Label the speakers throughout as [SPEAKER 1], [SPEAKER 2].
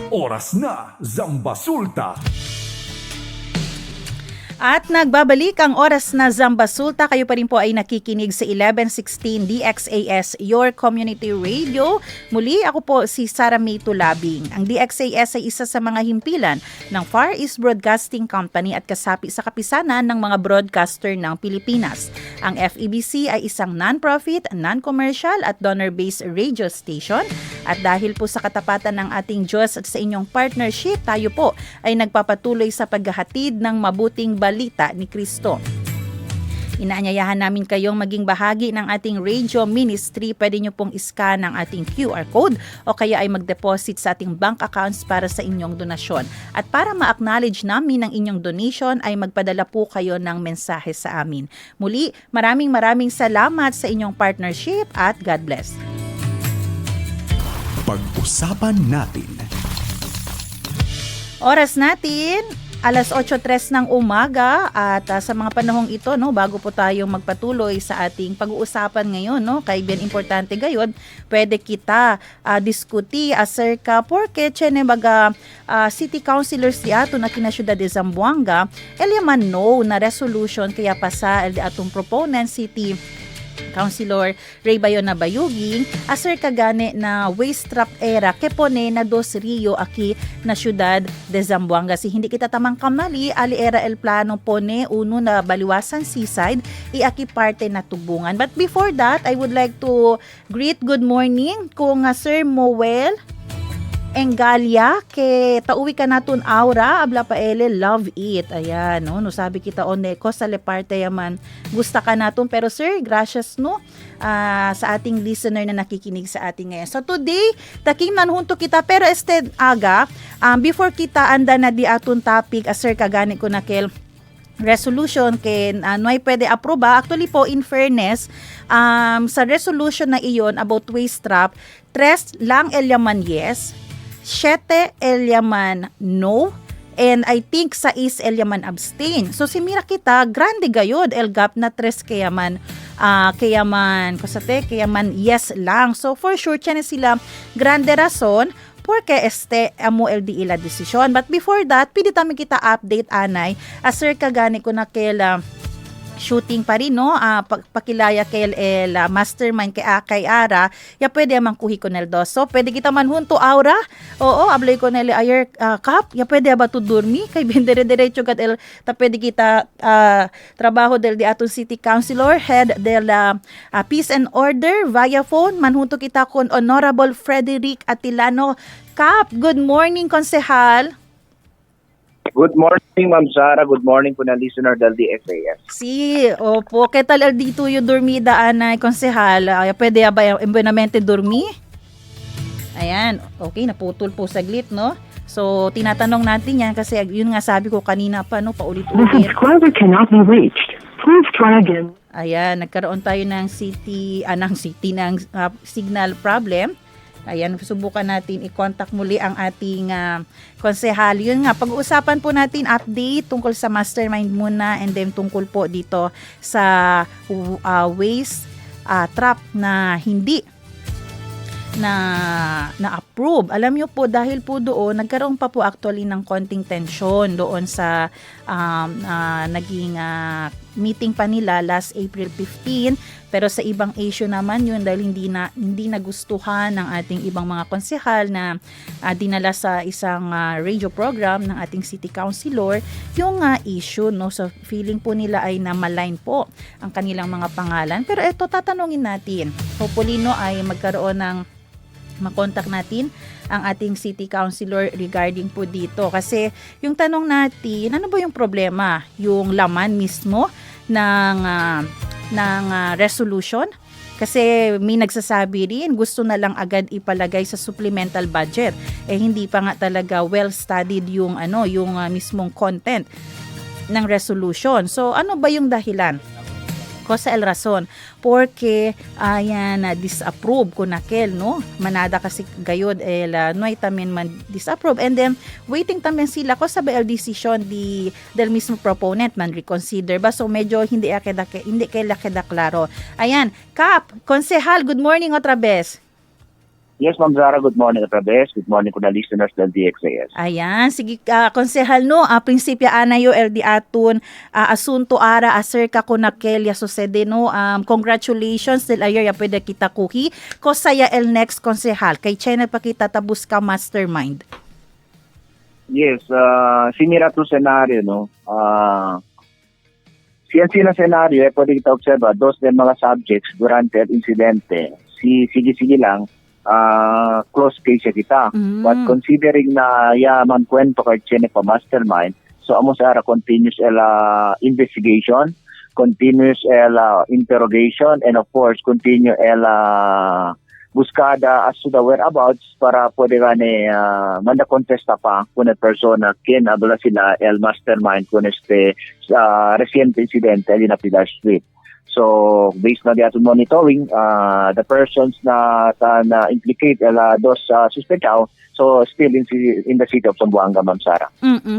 [SPEAKER 1] Oras na, Zambasulta.
[SPEAKER 2] At nagbabalik ang oras na Zambasulta. Kayo pa rin po ay nakikinig sa 1116 DXAS, your community radio. Muli, ako po si Sarah May Tulabing. Ang DXAS ay isa sa mga himpilan ng Far East Broadcasting Company at kasapi sa kapisanan ng mga broadcaster ng Pilipinas. Ang FEBC ay isang non-profit, non-commercial at donor-based radio station. At dahil po sa katapatan ng ating Diyos at sa inyong partnership, tayo po ay nagpapatuloy sa paghahatid ng mabuting balita ni Kristo. Inaanyayahan namin kayong maging bahagi ng ating radio ministry. Pwede nyo pong iscan ang ating QR code o kaya ay mag-deposit sa ating bank accounts para sa inyong donasyon. At para ma-acknowledge namin ang inyong donation ay magpadala po kayo ng mensahe sa amin. Muli, maraming salamat sa inyong partnership at God bless.
[SPEAKER 1] Pag-usapan natin.
[SPEAKER 2] Oras natin, alas 8:03 ng umaga at sa mga panahong ito, no, bago po tayo magpatuloy sa ating pag-uusapan ngayon, no, kay bien importante gayod, pwede kita diskuti acerca porque chene baga city councilors di ato na kina syudad de Zamboanga, elyaman no na resolution kaya pasa atong proponent city Councilor Ray Bayona Bayuging aser kagane na waste trap era kepone na dos Rio aki na syudad de Zamboanga. Si hindi kita tamang kamali ali era el plano pone uno na baliwasan seaside iaki parte na tubungan. But before that, I would like to greet good morning kung Sir Moel Engalia ke tauwi ka naton aura abla pa ele love it. Ayan no sabi kita oneko sa leparte yaman gusta ka naton pero sir gracious no sa ating listener na nakikinig sa ating ngayon. So today taking manhunto kita pero aga before kita anda na di aton topic sir kagani ko nakel resolution ken noy pwede aproba. Actually po in fairness sa resolution na iyon about waste trap 3 lang elyaman yes, 7 elyaman no, and I think 6 elyaman abstain. So si mira kita grande gayod el gap na 3 kayaman kayaman yes lang. So for sure tiyan sila grande rason porque amo el di ila desisyon. But before that, pwede tami kita update anay aser kagani ko na kela shooting pa rin no pakilaya kay el mastermind kay Ara ya pwede amang kuhi ko nel dos. So pwede kita manhunto aura oo ablay ko nel ayer kap ya pwede ba to dormi kay bendere diretso kat el ta pwede kita trabaho del di aton city councilor head del peace and order via phone manhunto kita kon Honorable Frederick Atilano. Kap, good morning konsehal.
[SPEAKER 3] Good morning, Ma'am Sara. Good morning po na listener del DXAS.
[SPEAKER 2] Opo. ¿Qué tal el dito yung dormida, anay, konsehal? Pwede ba yung buenamente dormi? Ayan. Okay, naputol po saglit, no? So, tinatanong natin yan kasi yun nga sabi ko kanina pa, no? Paulit-ulit.
[SPEAKER 4] The subscriber cannot be reached. Please try again.
[SPEAKER 2] Ayan, nagkaroon tayo ng signal problem. Ayan, subukan natin i-contact muli ang ating konsehal. Yun nga, pag-uusapan po natin update tungkol sa mastermind muna and then tungkol po dito sa waste trap na hindi na approve. Alam niyo po dahil po doon nagkaroon pa po actually ng konting tension doon sa naging meeting pa nila last April 15, pero sa ibang issue naman yun dahil hindi nagustuhan ng ating ibang mga konsehal na dinala sa isang radio program ng ating city councilor yung issue, no. So feeling po nila ay na-malign po ang kanilang mga pangalan. Pero ito tatanungin natin. Hopefully no ay magkaroon ng makontak natin ang ating city councilor regarding po dito. Kasi yung tanong natin, ano ba yung problema? Yung laman mismo ng resolution? Kasi may nagsasabi rin, gusto na lang agad ipalagay sa supplemental budget. Hindi pa nga talaga well-studied yung, mismong content ng resolution. So, ano ba yung dahilan? Cosa el razón porque disapprove ko nakel no manada kasi gayod noy tamen man disapprove and then waiting tamen sila ko sa el decision del mismo proponent man reconsider ba, so medyo hindi kay klaro. Ayan, Kap, konsehal, good morning otra vez.
[SPEAKER 3] Yes, Ma'am Zara, good morning otra vez. Good morning po na listeners del DXAS.
[SPEAKER 2] Ayan, sige, konsehal no, prinsipya anayo LD atun, asunto ara acerca con aquella sucede no, congratulations del ayer ya pwede kita kuhi, ko saya el next konsehal, kay Chena pa kita tabus ka mastermind.
[SPEAKER 3] Yes, sinira to senaryo, no? Siyan na senaryo, pwede kita observa, dos din mga subjects durante el incidente. Sige lang, close case siya kita. But considering na yaman kwento kay Chene pa mastermind, so amo sa continuous investigation, continuous interrogation, and of course, continue buscada as to the whereabouts para pwede gani manda contesta pa kung persona kin abla sila el mastermind kung reciente incidente in Pilar Street. So, based na diato monitoring, the persons na implicate dos suspectaw, so still in the city of Zamboanga, Ma'am Sara.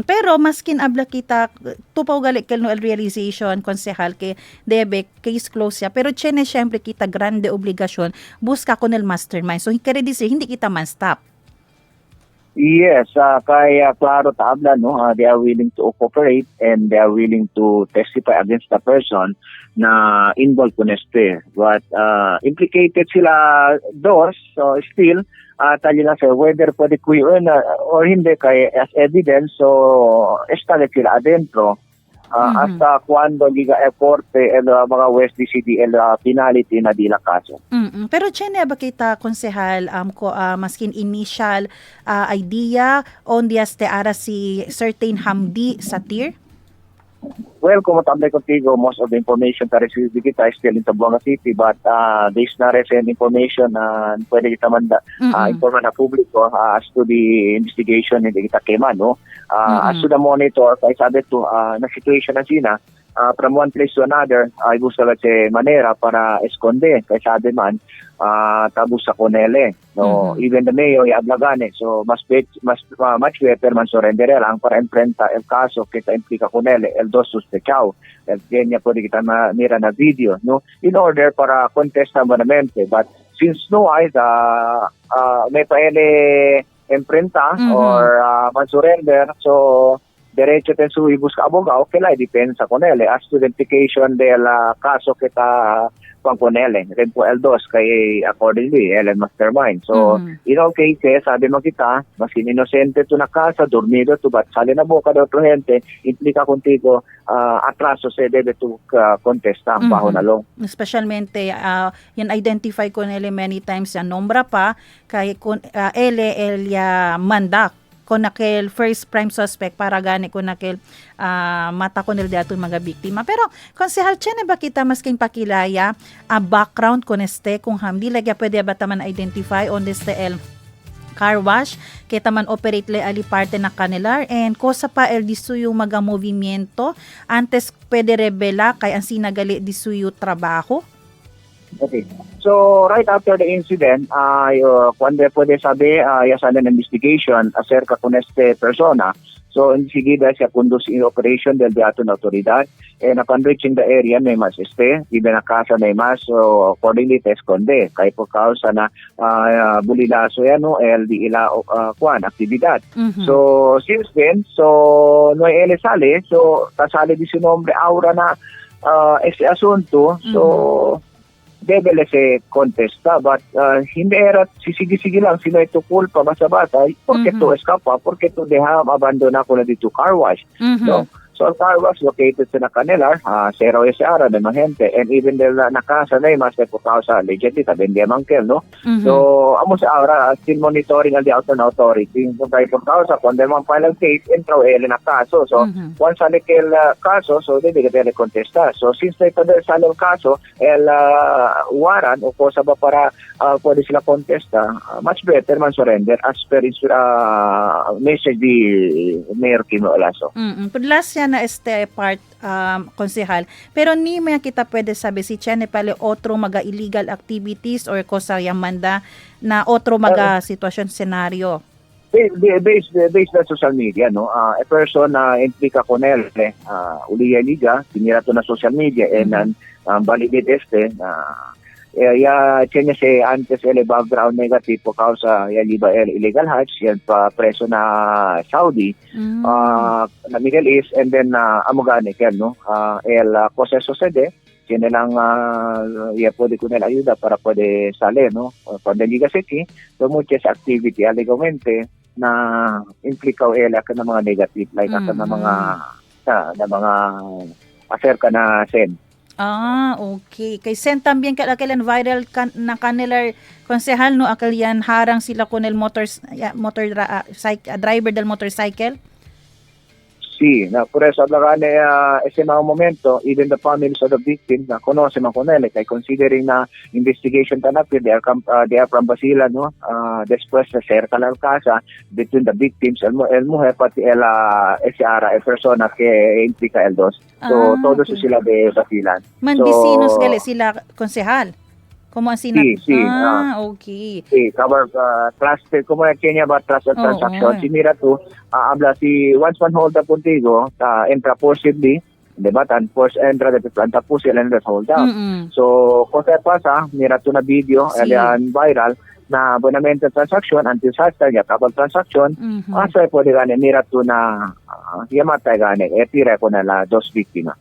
[SPEAKER 2] Pero maskin abla kita, tupaw galik kel no el realization, konsehal, ke debe, case close ya. Pero chene, syempre kita grande obligasyon, buska kon el mastermind. So, hindi kita man stop.
[SPEAKER 3] Yes, kaya klaro tabla, no? They are willing to cooperate and they are willing to testify against the person na involved con But implicated sila dos, so still, tali lang sir, whether pwede kuyon or hindi kay as evidence, so estale sila adentro. Hasta cuando liga eporte el mga West DCD el penalty na dila kaso.
[SPEAKER 2] Pero chene ba kita konsehal maskin initial idea on diaste ara si certain Hamdi sa tier?
[SPEAKER 3] Well, kung matambay contigo, most of the information na receive kita is still in Zamboanga City, but based na recent information na pwede kita manda informa na publiko as to the investigation hindi kita kema, no? As to the monitor, kaya sabi to, na situation na sina, from one place to another, ay gusto lang manera para esconde, kaya sabi man, tabus sa Conele. No, even the mayor iablagane. So much better man surrender lang para enfrenta el caso que ta implica Conele, el dos suspechao. El kanya pwede kita mira na video, no, in order para contesta bonamente. But since no ay may paele enfrenta or man surrender, so derecho ten su ibus ka abogado, kailangan depende sa Conele as to the implication del caso kita pang Conele. Then po L2 kay accordingly, Ellen Mastermind. So, in all cases, sabi mo kita, mas inosente to na kasa, dormido to, but sali na boka de otro gente, implica contigo, atraso se debe to contesta ang baho na long.
[SPEAKER 2] Especialmente, yan identify ko nila many times, yan nombra pa, kay Elia Mandak, kon nakel first prime suspect para gani kon nakel mata ko nila daton mga biktima. Pero konsehal chene ba kita masking pakilaya background kon kung hamdi lagya pwede ba taman identify on this el car wash kita man operate le ali parte na kanilar and kosa pa el disuyo mga movimiento antes pwede rebela kay ang sinagali disuyo trabaho.
[SPEAKER 3] Okay. So, right after the incident, cuando pwede sabi, yasan ng investigation acerca con persona. So, enseguida siya conduce in operation del dato na autoridad. And upon reaching the area, may mas even na casa may mas, so accordingly, te esconde. Kaya po kausa na bulilaso yan, no, LD ila aktibidad. So, since then, so, no ele sale, so, kasali di si nombre aura na ese asunto, so, debele se contesta, but hindi era sisigi-sige lang sino ito culpa basa-basa porque to escapa, porque to deha abandona ko na dito car wash. So ang car wash located sa Nacanelar, Cerro S.R. de Magente, and even del nakasa na mas po sa legit ita bendia mangkel, no? So amo sa aura still monitoring ang the authority kung tayo po sa kundi man filing case intro na kaso. So once anikel kaso, so debe debe contesta. So since na ito sa kaso el waran o cosa ba para pwede sila contesta, much better man surrender as per message di Mayor Kim Olaso.
[SPEAKER 2] Last yan na part konsehal. Pero ni may kita pwede sabi si Chene pala otro mga illegal activities or kosa yung manda na otro mga sitwasyon senaryo.
[SPEAKER 3] Based na social media, no? A person na implica con él, uliya liga, tinira to na social media and validate ya tiene se antes el background negativo causa ya liba el illegal hajj yan pa preso na Saudi na Middle East, and then amogane yan no el proceso sede tiene lang ya puede con el ayuda para puede salir no cuando llega aquí so muchas activity alegamente na implica el akan ng mga negative like akan ng mga acerca na sen.
[SPEAKER 2] Okay. Kay sen también kailan viral na kanilang konsehal no akalian harang sila con el driver del motorcycle.
[SPEAKER 3] Sí, por eso hablarán ese mga momento, even the families of the victims na conoce man con él, kay considering na investigation tanapin, they are from Basilan, no? Después se cerca la casa between the victims, el mujer pati ese persona que implica el dos. So, todos sila de Basilan.
[SPEAKER 2] Mandisinos gali sila konsehal. Como así na?
[SPEAKER 3] Sí.
[SPEAKER 2] Okay.
[SPEAKER 3] Sí, cover trusted, como Kenya ba trusted transaction. Si mira tú, habla si once one hold up contigo, entra forcibly, diba? Tan force entra de planta po sila and hold up. So, cosa pasa, mira tú na video, yan viral, na bonamente transaction, until hasta ya couple transaction, asa pwede gani, mira tú na yamatay gani, tira ko na la dos biktima.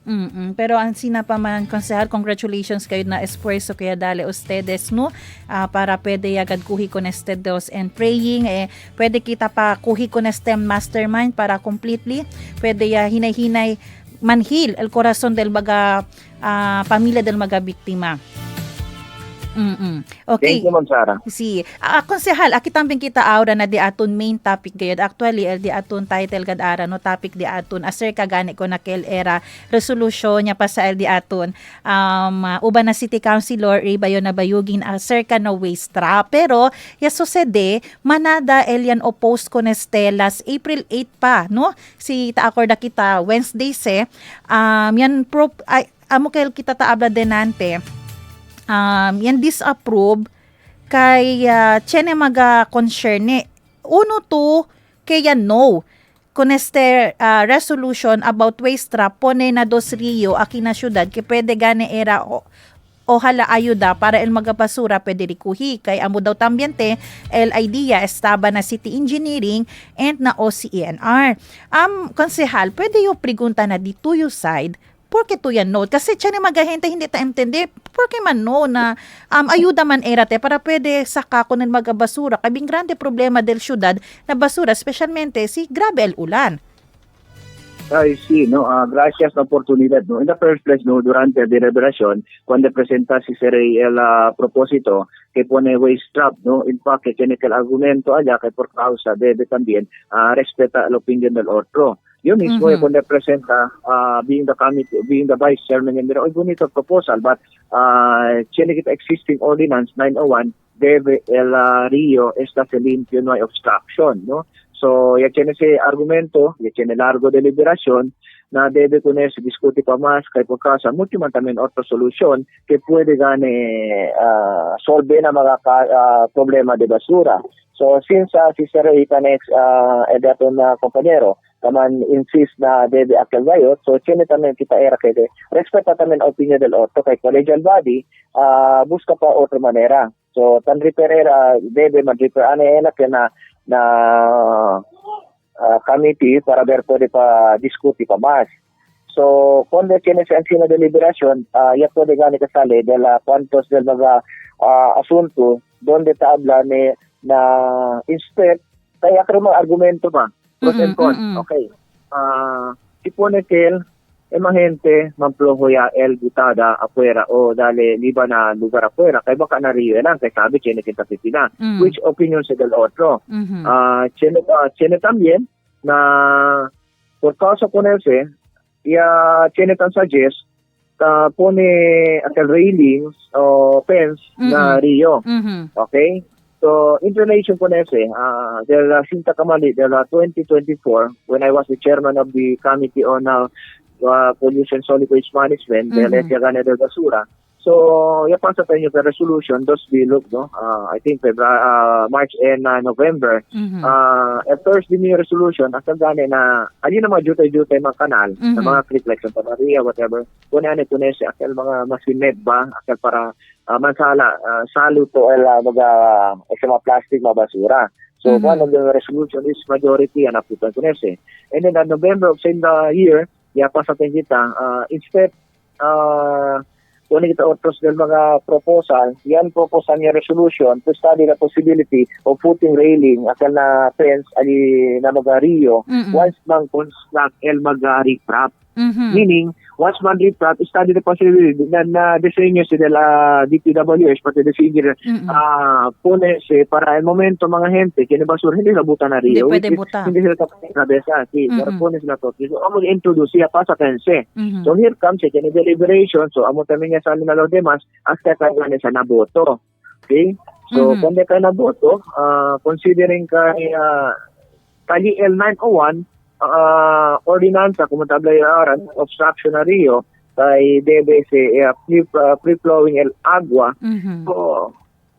[SPEAKER 2] Pero ang sinapaman, konsehal, congratulations kayo na esfuerzo kaya dali ustedes, no? Para pwede agad kuhi con ustedes and praying, pwede kita pa kuhi con STEM mastermind para completely, pwede ya hinay-hinay manhil el corazon del mga pamilya del mga biktima. Okay.
[SPEAKER 3] Thank you, Ma'am Sara.
[SPEAKER 2] Si, konsehal, aki tambing kita aura na di aton main topic gayud. Actually, di aton title gad ara no topic di aton aser kagani ko nakel era resolution nya pa sa di aton uban na city councilor bayo na bayugin aser ka no waste trap. Pero ya sucede manada elian opposed ko nestelas April 8 pa no. Si taakorda kita Wednesday yan amo kel kita taabla denante. Yan disapprove kay tiene maga concerne. Uno to kaya no. Con este resolution about waste trap pone na dos Rio aki na syudad que pwede gane era ojalá ayuda para el magabasura pwede rikuhi kay amo daw tambiente el idea estaba na city engineering and na OCENR. Konsehal, pwede yung pregunta na dito yung side. Porque to yan no? Kasi tiyan magahente hindi ta entender. Porque man no na ayuda man erate para pwede saka ko ng magabasura. Kabing grande problema del syudad na basura, especialmente si grabe el ulan.
[SPEAKER 3] Ay, sí, no, gracias la oportunidad, no. In the first place, no, durante la deliberación, cuando presenta si Serey el propósito que pone waste trap, no, en que tiene que el argumento allá que por causa debe también respeta la opinión del otro. Yo mismo cuando presenta being the vice chairman and ay bonito proposal, but tiene que existing ordinance 901 debe el río está limpio, no hay obstruction, no. So, ya tiene ese argumento, ya tiene largo deliberación, na debe con eso discutir pa más, kay por causa mucho man también otra solución que puede gane solve na mga problema de basura. So, since si Sir Itanex, dato na compañero, taman insist na debe aquel gayot, so tiene también kita era que respeta también opinión del otro, kay collegial body, busca pa otra manera. So, tan repairera debe mag-repair, que na committee para ver pwede pa diskuti pa mas. So, cuando tiene sa encima de liberación, ya pwede gani kasali de la cuantos del mga asunto donde ta habla na inspect, kaya ka mga argumento pa. Pros and cons. Okay. Si pone que el gente mamploho ya el butada afuera o dale liba na lugar afuera kay baka na rio lang kay sabi tiene que tapitina which opinion se del otro tiene también na por causa ponerse ya tiene tan suggest pone aquel railings o fence na rio okay. So, in relation con ese, de la Cinta Kamali, de la 2024, when I was the chairman of the Committee on Pollution Solid Waste Management, de la Gana del Basura, So, ya pasa tayo yung resolution, dos bilog, no? I think March and November. At first, din yung resolution, asal gani na, alin na mga jutay-jutay mga kanal, sa mga creek like Santa Maria, whatever, kung ano ito na siya, akal mga masined ba, akal para mansala, salo to, sa mga plastic, mga basura. So, one of the resolution is majority, anaputan ko na siya. And then, November of same year, ya pasa tayo kita, instead, kung kita otros ng mga proposal, yan proposal niya resolution to study the possibility of putting railing akal na fence ali na mag-rio once mang construct el mag-riprap. Meaning, once man riprap, study the possibility na disenyo si dela DPWH pati designer pune si para el momento mga gente kini basura hindi nabutan na rio.
[SPEAKER 2] Hindi pwede buta.
[SPEAKER 3] Hindi sila tapos kabesa. Pero pune sila to. So, amo introduce siya pa sa fence. So, here comes it in deliberation. So, amo tayo niya sa amin na lo demas hasta tayo sa naboto. Okay? So, kung di kayo naboto, considering kay Kali L901, ordinansa kumutabla yaran obstruction na rio kay DBC free-flowing el agua. So,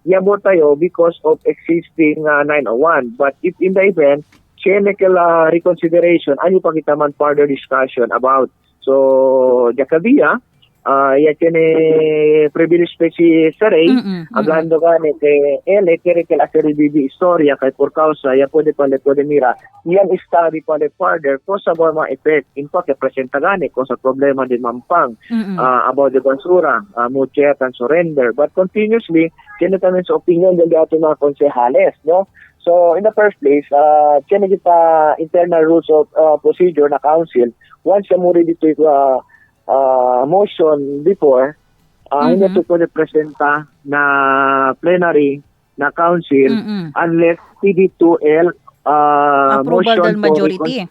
[SPEAKER 3] yabo tayo because of existing 901. But if in the event, chemical reconsideration, ano pa kita man further discussion about. So, Jacabia, ya tiene privilege specie sarey, hablando gani que él quiere que la serie vivi historia kay por causa ya puede mira yan study pale further cosa ba mga effect in fact presenta gani cosa problema din mampang about the basura muchet and surrender but continuously tiene también sa opinion del ating mga konsehales, no? So in the first place tiene kita internal rules of procedure na council once ya muri dito motion before, hindi ito pwede presenta na plenary na council unless PD2L
[SPEAKER 2] approval del majority.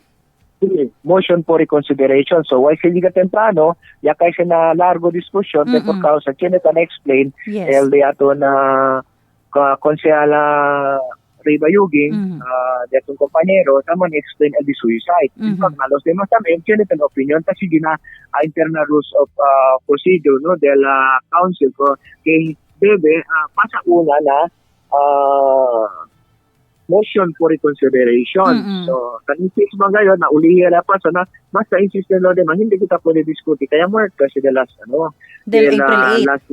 [SPEAKER 3] Motion for reconsideration. So, why hindi ka temprano, ya kasi na largo diskusyon, por causa, kaya na explain, el de ato na konsehala Riba Yuging, datong kompanyero, naman explain the suicide. In fact, nalos din masabi, yun ang opinion, kasi na internal rules of procedure, no, del council ko, kay Bebe, pasa una na motion for reconsideration. So, kanisip mga ngayon, na ulihin pa, so na, mas na-insist na din, hindi kita pwede diskuti. Kaya more kasi the last,
[SPEAKER 2] del April 8.
[SPEAKER 3] Last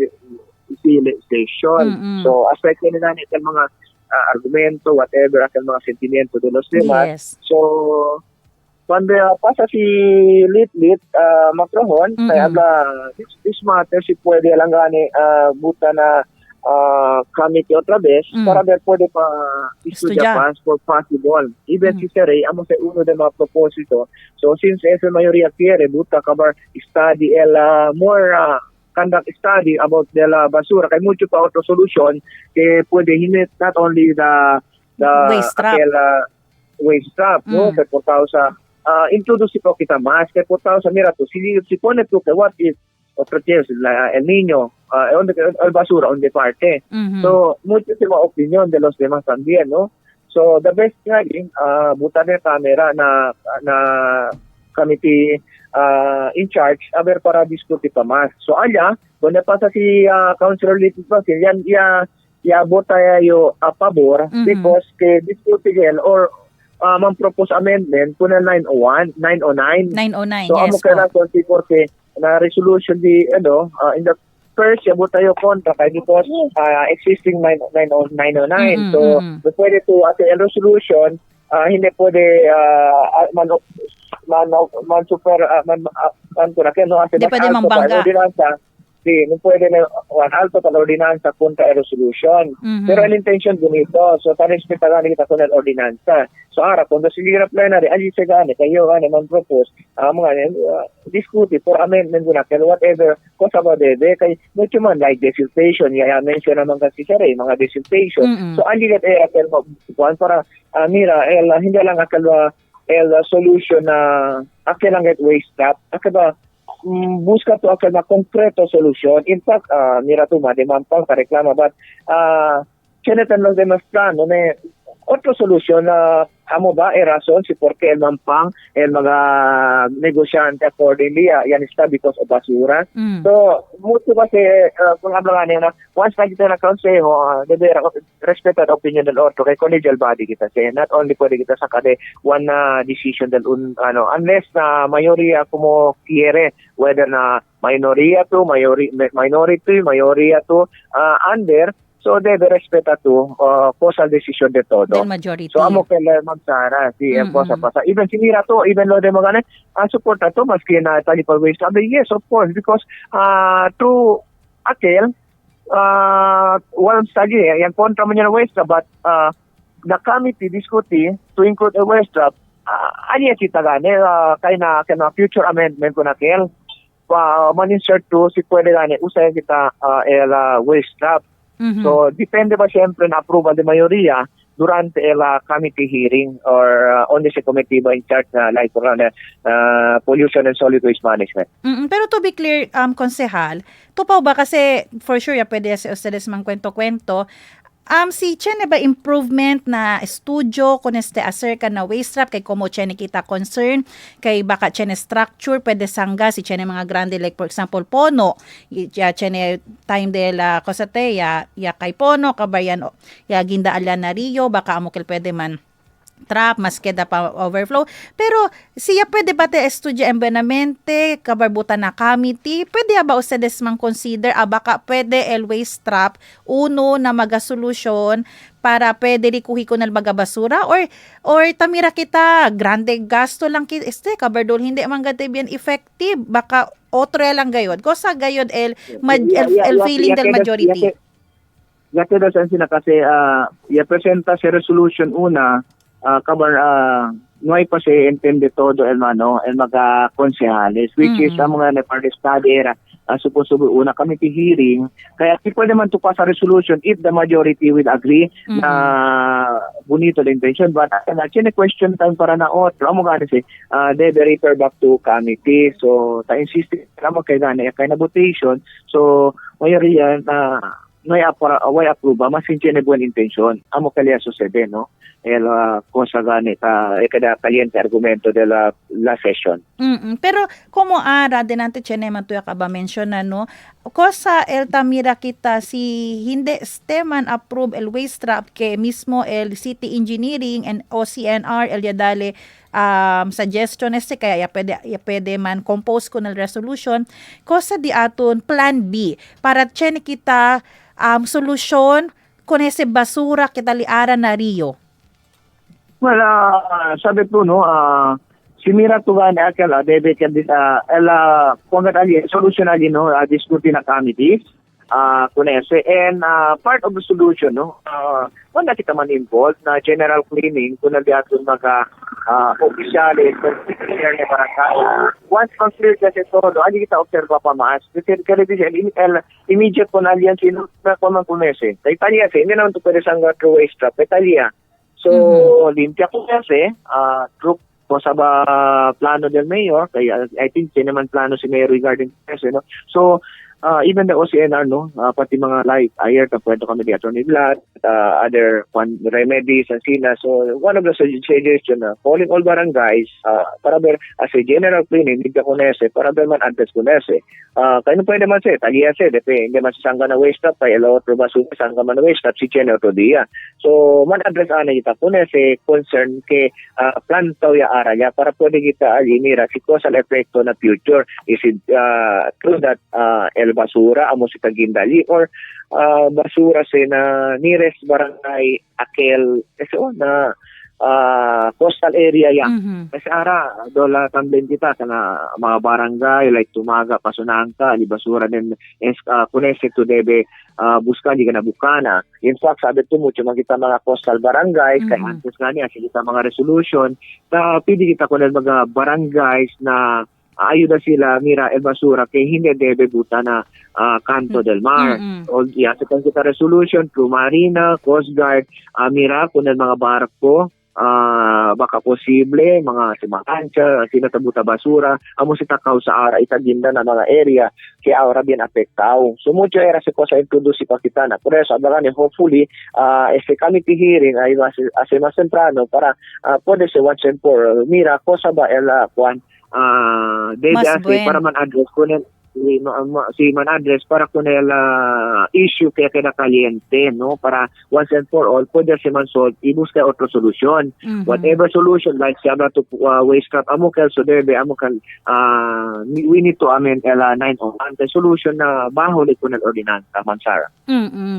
[SPEAKER 3] station. So, aspect nila nito mga argumento, whatever, akan mga sentimiento de los demás.
[SPEAKER 2] Yes.
[SPEAKER 3] So, cuando pasa si Lit Macrohon, kaya this matter, si pwede lang gani buta na committee otra vez, para ver pwede pa estudia pa for possible. Even si Sere, amo sa uno de mga proposito. So, since esa mayoría quiere, buta kabar study more conduct study about the basura kay mucho pa otro solution que puede himit not only the waste trap no kay por causa introduce po kita mas kay por causa mira to si pone to que what is otro tiempo el niño el basura on the parte so mucho se opinión de los demás también no so the best thing buta na camera na committee in charge aber para diskuti pa mas. So allá, donde pasa si Councilor Little Francis, yan ya bota yo a pabor because que diskuti yan or man-propose amendment po na 909.
[SPEAKER 2] 909,
[SPEAKER 3] so,
[SPEAKER 2] yes.
[SPEAKER 3] So amo kailangan konti porque na resolution di in the first ya bota yo kontra kay because existing 909. So pwede to at the resolution hindi pwede
[SPEAKER 2] Hindi pwede mambangga.
[SPEAKER 3] No pwede na alto ka ordinansa punta resolution. Pero ang intention ganito. So, ta-respeta gani kita kung ordinansa. So, kung sige na plenary, ali siya gani, kayo gani, man-propose, mga diskuti for amendment na, kaya whatever, kung sa ba dede, kay mucho man, like desiltation, mention naman kasi siya rin, mga desiltation. So, ali kat akal mo, para, mira, hindi lang akal solution na akal lang at waste trap, akal ba, busca to akal na konkreto solution. In fact, mira to, mademang pang kareklama, but, Kenneth and los demás plano, otro solución na amo ba rason si porque el mampang el mga negosyante accordingly yan está because of basura. So mucho kasi kung hablangan na once na kita na konseho debe respetar opinion del otro kay collegial body kita say not only pwede kita sakade one decision del unless na mayoría como quiere whether na minority mayoría to under. So, debe respeta to posal decision de todo.
[SPEAKER 2] Del majority.
[SPEAKER 3] So, amo kailan magsara si cosa pasa. Even sinira to, even lo de magana, suporta to, maski na talipal waste. Sabi, yes, of course, because through Akel, walang study, yan kontra man yan waste, but the committee diskuti to include a waste trap, ano yan kita gani, kaya na future amendment ko na Akel, man-insert to, si pwede gani, usayan kita waste trap. So, depende ba siyempre na approval de mayoría durante el committee hearing or only sa committee ba in charge na like pollution and solid waste management.
[SPEAKER 2] Pero to be clear, konsehal, tupaw ba kasi for sure ya pwede si ustedes mang kwento-kwento, si chene ba improvement na studio kung acerca na waste trap kay como chene kita concern kay baka chene structure pwede sangga si chene mga grande like for example Pono ya chene time de la cosate ya kay Pono kabayan ya ginda alyan na Rio baka amukil pwede man trap, mas keda pa overflow. Pero siya pwede ba te estudio embenamente, kabarbutan na committee, pwede ba ustedes mang consider, baka pwede el waste trap, uno na magasolusyon para pwede rikuhi ko na baga basura or tamira kita, grande gasto lang kita, kabardol, hindi man gati bien effective, baka otro lang gayod. Kosa gayod el feeling del majority.
[SPEAKER 3] Ya queda sensi na kasi presenta si resolution una no hay pa se entiende todo el mga konsehales which is ang mga study era supposed una committee hearing kaya si pwede man to pass a resolution if the majority will agree na bonito the intention but actually question time para na otro amo gani si they refer back to committee so ta insist kamo kay gani kay na votation so mayoría na no hay approve mas sincere buena intention amo kaya sucede no el cosa gani kada caliente argumento de la session.
[SPEAKER 2] Pero como radenante chene man tuya ka ba mention na no cosa el tamira kita si hindi steman approve el waste trap ke mismo el city engineering and OCNR el yadale suggestion kaya ya pwede man compose ko ng resolution cosa di aton plan B para chene kita solusyon kung ese basura kita liaran na Rio.
[SPEAKER 3] Well, sabi po no, simira to gani akala debe kan pongat ali solution ali no diskuti na committee kunese and part of the solution no wala kita man involved na general cleaning kung nabiyato mga opisyales clear na barangay once clear kasi todo ali kita observa pa mas kasi immediate po na aliyan sino na kunese kay Italia hindi naman to pwede sangga through waste trap Italia. So, limpia ko kasi, group ko sa plano del mayor, kaya I think yun naman plano si mayor regarding kasi, no? So, even the OCNR, no, pati mga like ayer, pwede kami di Attorney Vlad, other remedies and sina. So, one of the suggestion, calling all barangays, para ver, as a general cleaning, hindi ka kunese, para ver man address kunese. Kaya pwede man siya, taliya siya, hindi man siya sangga na waste up, kaya lawa probasyon, sangga man na waste up, si Chen Otro Dia. So, man address ana kita kunese, concern ke plantaw ya araya, para pwede kita alinira, si causal epekto na future. Is it true that el basura amo si Tagindali or basura sa na nearest barangay Akel na coastal area yan. Kasi dola tamben kita sa mga barangay like Tumaga, Pasunangka, Libasura din kunese to debe buska di ka na bukana. In fact, sabi to mucho kita mga coastal barangays kaya antes nga niya kita mga resolution pili kita kunan mga barangays na ayuda sila mira el basura kay hindi debe buta na Canto del Mar. O sa kita resolution through Marina, Coast Guard, mira kunan mga barko baka posible mga simakansya, sinatabuta basura, amo si takaw sa ara itaginda na mga area kaya aura bien apektao. So mucho era si cosa introduce si Pakitana. Por eso, abogani, hopefully, este committee hearing ay hace más temprano para puede ser once and for all. Mira, cosa ba el Juan, debe
[SPEAKER 2] Mas
[SPEAKER 3] hacer
[SPEAKER 2] buen.
[SPEAKER 3] para man-address ko si man-address para con el issue que queda caliente, ¿no? Para once and for all, puede ser man-solve y busca otra solución.
[SPEAKER 2] Mhm.
[SPEAKER 3] Whatever solution, like si habla to waste scrap, amukal, so debe, amukal, we need to amend el 901, the solution na bahuli ko ng ordinansa, Mansara.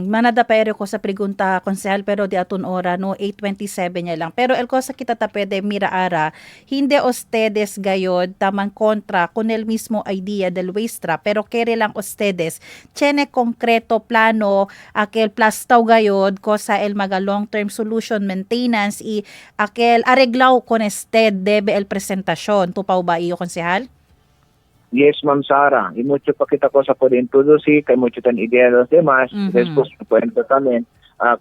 [SPEAKER 2] Manada pero ko sa pregunta konsehal pero di atun ora no 8:27 niya lang. Pero el cosa kita tapede mira ara hindi ustedes gayod tamang kontra con el mismo idea del waste trap pero kere lang ustedes tiene konkreto plano aquel plastaw gayod ko sa el maga long term solution maintenance y aquel arreglaw con ested debe el presentasyon tupaw ba iyo konsehal?
[SPEAKER 3] Yes, Ma'am Sara. Y mucho pa kita ko sa puede introduce, kay mucho tan idea de los demás.
[SPEAKER 2] Mhm.
[SPEAKER 3] Después pueden también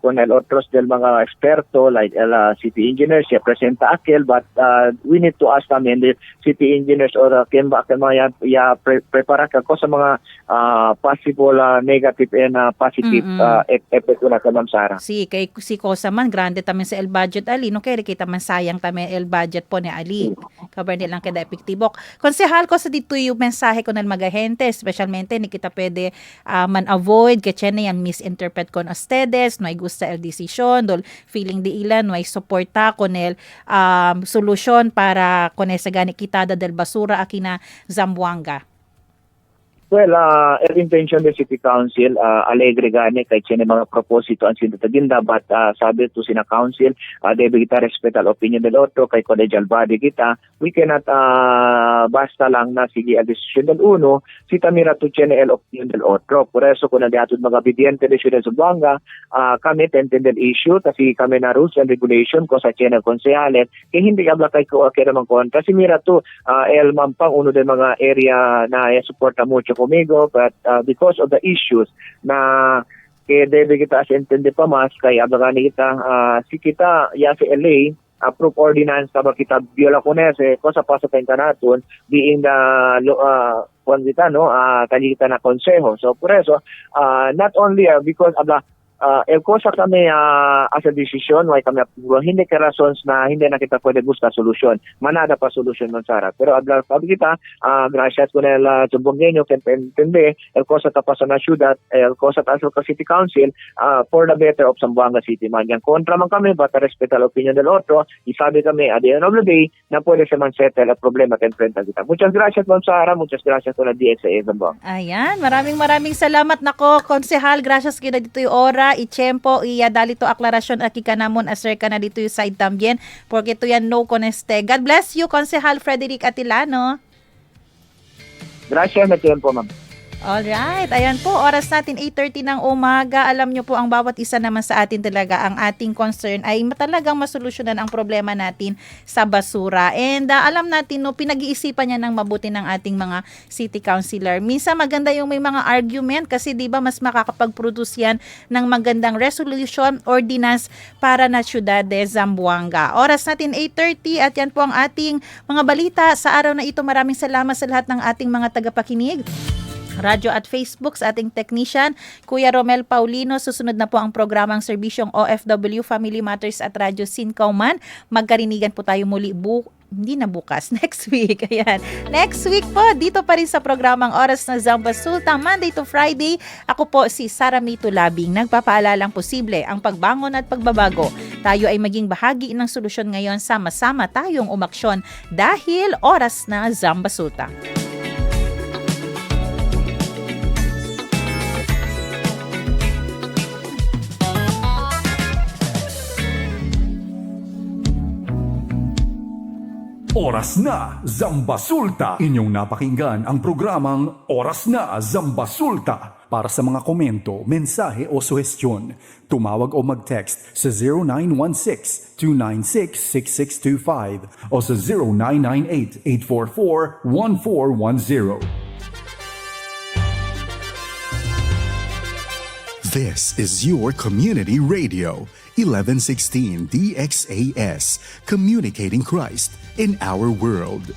[SPEAKER 3] con el otros del mga experto, like el city engineer, siya presenta aquel, but we need to ask también the city engineers or ken ba ken mga prepara ka ko sa mga possible negative and positive effect na ka, Ma'am Sara.
[SPEAKER 2] Si kay si Kosa man grande tamen sa el budget ali no kaya kita man sayang tamen el budget po ni Ali. Cover nilang kada epektibok. Konsehal ko sa dito yung mensahe ko ng mga gente, especialmente ni kita pwede man avoid que chene yang misinterpret kon ustedes, no ay gusta el desisyon, dol feeling di ilan no ay suporta con el solusyon para con esa gani kitada del basura aquí na Zamboanga.
[SPEAKER 3] Well, el intention ng City Council, alegre gani kahit siya mga proposito ang sinataginda, but sabi to sina Council, debe kita respect al opinion del otro, kay collegial body kita, we cannot basta lang na sige al desisyon del uno, si tamira to siya el opinion del otro. Por eso, kung nandiatod mga bidyente de Ciudad Zamboanga, kami tenten del issue, kasi kami na rules and regulation, kung sa siya ng konsehales, kaya hindi abla kay ko kaya naman kontra. Kasi mira to, el Mampang, uno del mga area na suporta mucho conmigo, but because of the issues na que debe kita asentende pa mas kay abagani kita si kita ya si LA approve ordinance ba kita viola con ese cosa pasa tayong kanaton being the kita no kalita na konseho. So por eso not only because el cosa kami as a decision, why kami approve, hindi ka rasons na hindi na kita pwede gusta solusyon. Manada pa solusyon man Sara. Pero sabi kita, gracias con el Tumbongeño, que entende el cosa tapos na syudad, el cosa taso ka City Council, for the better of Zamboanga City man. Yang kontra man kami, bata respeta la opinion del otro, isabi kami, at the end of the day, na pwede se man settle el problema que enfrenta kita. Muchas gracias, Ma'am Sara. Muchas gracias con la DSA Zamboanga.
[SPEAKER 2] Ayan, maraming salamat nako konsehal, gracias kina dito yung ora i-tiempo dali to aklarasyon aki ka namon aser ka na dito yung side tambien porque to yan no koneste. God bless you konsehal Frederick Atilano.
[SPEAKER 3] Gracias na tiempo, ma'am.
[SPEAKER 2] Alright, ayan po, oras natin 8:30 ng umaga. Alam nyo po ang bawat isa naman sa atin talaga, ang ating concern ay talagang masolusyonan ang problema natin sa basura. And alam natin, no, pinag-iisipan niya ng mabuti ng ating mga city councilor. Minsan maganda yung may mga argument kasi di ba mas makakapag-produce yan ng magandang resolution, ordinance para na syudad de Zamboanga. Oras natin 8:30 at yan po ang ating mga balita sa araw na ito. Maraming salamat sa lahat ng ating mga tagapakinig. Radyo at Facebook sa ating technician, Kuya Romel Paulino. Susunod na po ang programang serbisyong OFW Family Matters at Radyo Sincauman. Magkarinigan po tayo muli hindi na bukas, next week. Ayan. Next week po, dito pa rin sa programang Oras na Zamba Sultan, Monday to Friday. Ako po si Sara Mito Labing, nagpapaalalang posible ang pagbangon at pagbabago. Tayo ay maging bahagi ng solusyon ngayon, sama-sama tayong umaksyon dahil Oras na Zamba Sultan.
[SPEAKER 1] Oras na Zambasulta. Inyong napakinggan ang programang Oras na Zambasulta. Para sa mga komento, mensahe o suhestyon, tumawag o mag-text sa 0916-296-6625 o sa 0998-844-1410. This is your Community Radio, 1116 DXAS, communicating Christ in our world.